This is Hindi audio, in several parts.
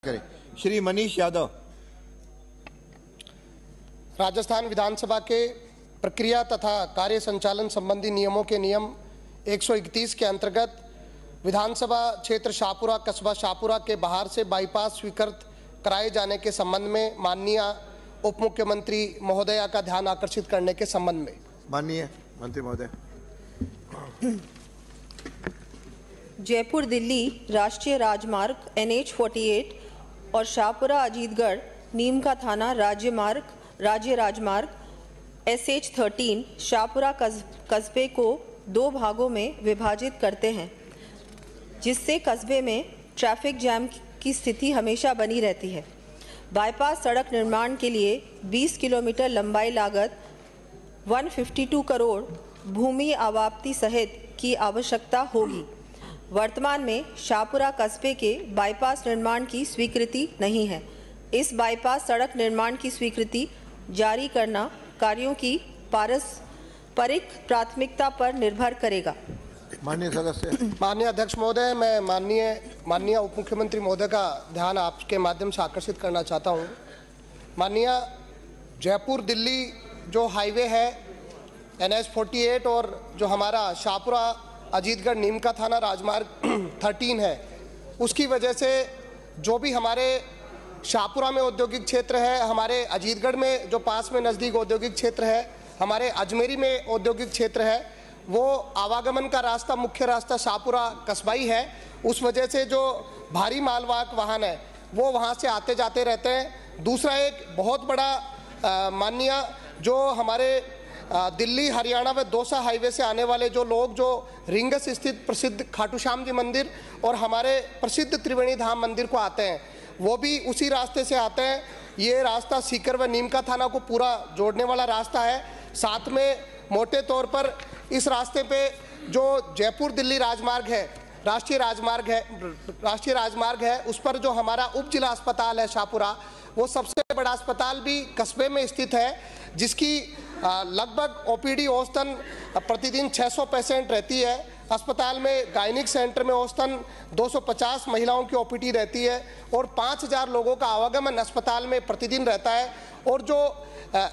करें। श्री मनीष यादव। राजस्थान विधानसभा के प्रक्रिया तथा कार्य संचालन संबंधी नियमों के नियम 131 के अंतर्गत विधानसभा क्षेत्र शाहपुरा कस्बा शाहपुरा के बाहर से बाईपास स्वीकृत कराए जाने के संबंध में माननीय उप मुख्यमंत्री महोदया का ध्यान आकर्षित करने के संबंध में। माननीय मंत्री महोदय। जयपुर दिल्ली राष्ट्रीय राजमार्ग NH 48 और शाहपुरा अजीतगढ़ नीम का थाना राज्य राजमार्ग SH 13 शाहपुरा कस्बे को दो भागों में विभाजित करते हैं, जिससे कस्बे में ट्रैफिक जैम की स्थिति हमेशा बनी रहती है। बाईपास सड़क निर्माण के लिए 20 किलोमीटर लंबाई लागत 152 करोड़ भूमि आवाप्ति सहित की आवश्यकता होगी। वर्तमान में शाहपुरा कस्बे के बाईपास निर्माण की स्वीकृति नहीं है। इस बाईपास सड़क निर्माण की स्वीकृति जारी करना कार्यों की पारस्परिक प्राथमिकता पर निर्भर करेगा। माननीय सदस्य। माननीय अध्यक्ष महोदय, मैं माननीय उप मुख्यमंत्री महोदय का ध्यान आपके माध्यम से आकर्षित करना चाहता हूँ। माननीय जयपुर दिल्ली जो हाईवे है NH 48 और जो हमारा शाहपुरा अजीतगढ़ नीम का थाना राजमार्ग 13 है, उसकी वजह से जो भी हमारे शाहपुरा में औद्योगिक क्षेत्र है, हमारे अजीतगढ़ में जो पास में नज़दीक औद्योगिक क्षेत्र है, हमारे अजमेरी में औद्योगिक क्षेत्र है, वो आवागमन का रास्ता मुख्य रास्ता शाहपुरा कस्बाई है। उस वजह से जो भारी मालवाहक वाहन है वो वहाँ से आते जाते रहते हैं। दूसरा एक बहुत बड़ा माननीय जो हमारे दिल्ली हरियाणा व दौसा हाईवे से आने वाले जो लोग जो रिंगस स्थित प्रसिद्ध खाटू श्याम जी मंदिर और हमारे प्रसिद्ध त्रिवेणी धाम मंदिर को आते हैं, वो भी उसी रास्ते से आते हैं। ये रास्ता सीकर व नीम का थाना को पूरा जोड़ने वाला रास्ता है। साथ में मोटे तौर पर इस रास्ते पे जो जयपुर दिल्ली राजमार्ग है, राष्ट्रीय राजमार्ग है, उस पर जो हमारा उप जिला अस्पताल है शाहपुरा, वो सबसे बड़ा अस्पताल भी कस्बे में स्थित है, जिसकी लगभग OPD औसतन प्रतिदिन 600 पेशेंट रहती है। अस्पताल में गायनिक सेंटर में औसतन 250 महिलाओं की OPD रहती है और 5000 लोगों का आवागमन अस्पताल में प्रतिदिन रहता है। और जो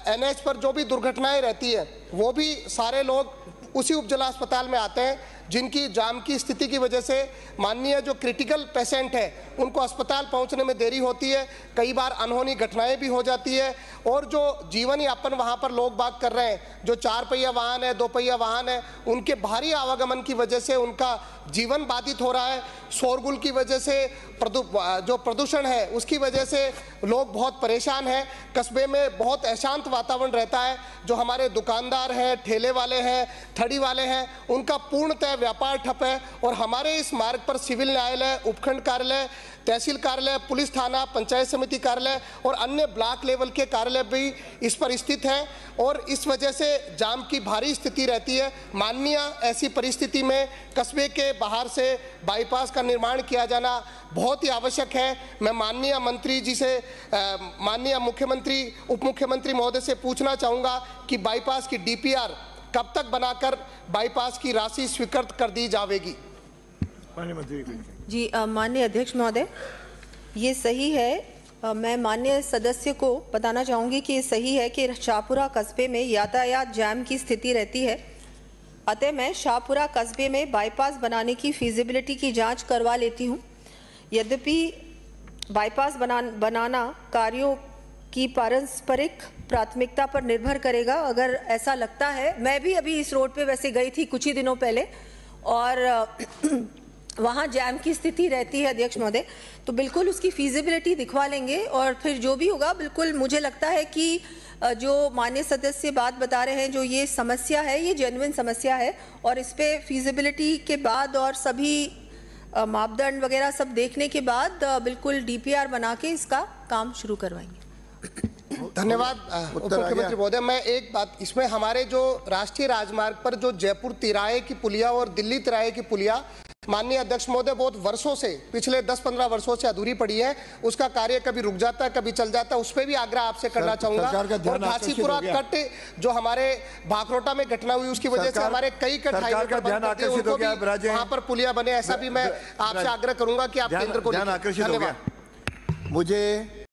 NH पर जो भी दुर्घटनाएं रहती है वो भी सारे लोग उसी उपजिला अस्पताल में आते हैं, जिनकी जाम की स्थिति की वजह से माननीय जो क्रिटिकल पेशेंट है उनको अस्पताल पहुंचने में देरी होती है, कई बार अनहोनी घटनाएं भी हो जाती है। और जो जीवन यापन वहां पर लोग बाग कर रहे हैं, जो 4 पहिया वाहन है, 2 पहिया वाहन है, उनके भारी आवागमन की वजह से उनका जीवन बाधित हो रहा है। शोरगुल की वजह से जो प्रदूषण है उसकी वजह से लोग बहुत परेशान हैं। कस्बे में बहुत अशांत वातावरण रहता है। जो हमारे दुकानदार हैं, ठेले वाले हैं, थड़ी वाले हैं, उनका पूर्णतः व्यापार ठप है। और हमारे इस मार्ग पर सिविल न्यायालय, उपखंड कार्यालय, तहसील कार्यालय, पुलिस थाना, पंचायत समिति कार्यालय और अन्य ब्लॉक लेवल के कार्यालय भी इस पर स्थित हैं और इस वजह से जाम की भारी स्थिति रहती है। माननीय ऐसी परिस्थिति में कस्बे के बाहर से बाईपास का निर्माण किया जाना बहुत ही आवश्यक है। मैं माननीय मंत्री जी से, माननीय मुख्यमंत्री उप मुख्यमंत्री महोदय से पूछना चाहूँगा कि बाईपास की DPR कब तक बनाकर बाईपास की राशि स्वीकृत कर दी जाएगी। जी माननीय अध्यक्ष महोदय, ये सही है। मैं माननीय सदस्य को बताना चाहूँगी कि ये सही है कि शाहपुरा कस्बे में यातायात जैम की स्थिति रहती है। अतः मैं शाहपुरा कस्बे में बाईपास बनाने की फीजिबिलिटी की जांच करवा लेती हूँ। यद्यपि बाईपास बनाना कार्यों की पारस्परिक प्राथमिकता पर निर्भर करेगा। अगर ऐसा लगता है, मैं भी अभी इस रोड पे वैसे गई थी कुछ ही दिनों पहले और वहाँ जैम की स्थिति रहती है अध्यक्ष महोदय, तो बिल्कुल उसकी फीजिबिलिटी दिखवा लेंगे और फिर जो भी होगा, बिल्कुल मुझे लगता है कि जो माननीय सदस्य बात बता रहे हैं, जो ये समस्या है, ये जेन्युइन समस्या है और इस पे फीजिबिलिटी के बाद और सभी मापदंड वगैरह सब देखने के बाद बिल्कुल DPR बना के इसका काम शुरू करवाएंगे। धन्यवाद उप मुख्यमंत्री महोदय। मैं एक बात, इसमें हमारे जो राष्ट्रीय राजमार्ग पर जो जयपुर तिराहे की पुलिया और दिल्ली तिराहे की पुलिया, माननीय अध्यक्ष महोदय, बहुत वर्षों से, पिछले 10-15 वर्षों से अधूरी पड़ी है। उसका कार्य कभी रुक जाता है, कभी चल जाता है। उस पर भी आग्रह आपसे करना चाहूंगा। और घासीपुरा कट जो हमारे भाखरोटा में घटना हुई, उसकी वजह से हमारे कई कट हाईवे पर वहां पर पुलिया बने, ऐसा भी मैं आपसे आग्रह करूंगा कि आप केंद्र को। धन्यवाद। मुझे